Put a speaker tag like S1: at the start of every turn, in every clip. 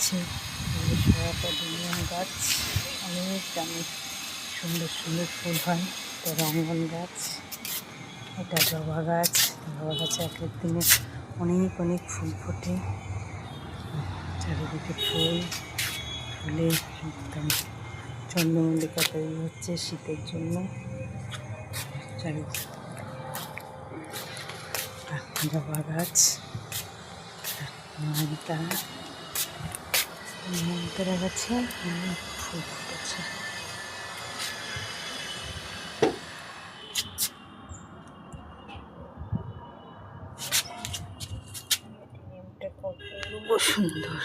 S1: হচ্ছে অ্যাডেনিয়াম গাছ, অনেক দামি সুন্দর সুন্দর ফুল হয়। এটা রঙ্গন গাছ, এটা জবা গাছ। জবা গাছে এক এক দিনে অনেক অনেক ফুল ফোটে, চারিদিকে ফুল ফুলে একদম চন্দ্রমল্লিকা তৈরি হচ্ছে শীতের জন্য। চারিদিকে জবা গাছ, নয়নতারা গাছে অনেক ফুল ফুটেছে। অপূর্ব সুন্দর,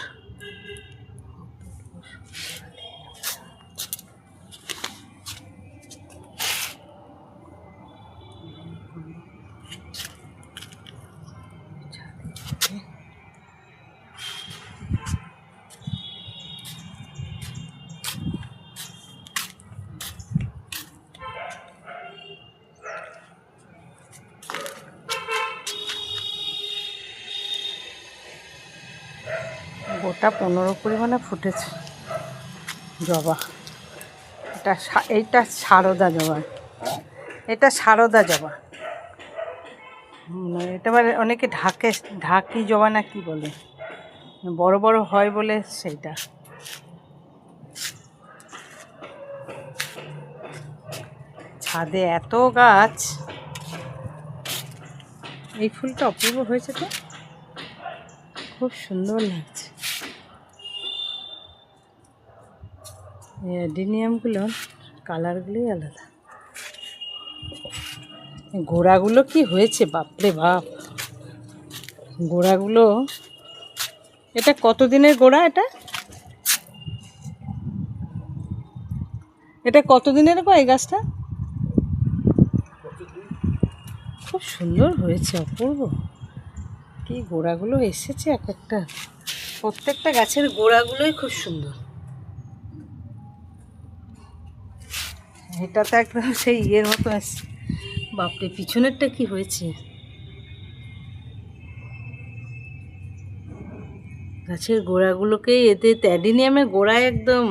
S1: গোটা 15 পরিমাণে ফুটেছে জবা। এইটা সারদা জবা, এটা সারদা জবা। এটা মানে অনেকে ঢাকি জবা না কি বলে, বড় বড় হয় বলে সেইটা। ছাদে এত গাছ, এই ফুলটা অপূর্ব হয়েছে তো, খুব সুন্দর লাগছে। এই অ্যাডেনিয়ামগুলোর কালারগুলোই আলাদা। গোড়াগুলো কি হয়েছে বাপরে বাপ, গোড়াগুলো। এটা কতদিনের গোড়া? এটা কতদিনের গো এই গাছটা? খুব সুন্দর হয়েছে, অপূর্ব। কি গোড়াগুলো এসেছে এক একটা, প্রত্যেকটা গাছের গোড়াগুলোই খুব সুন্দর। এটা তো একদম সেই ইয়ের মতো আছে। বাপরে, পিছনেরটা কি হয়েছে! গাছের গোড়াগুলোকেই, এতে অ্যাডেনিয়ামের গোড়ায় একদম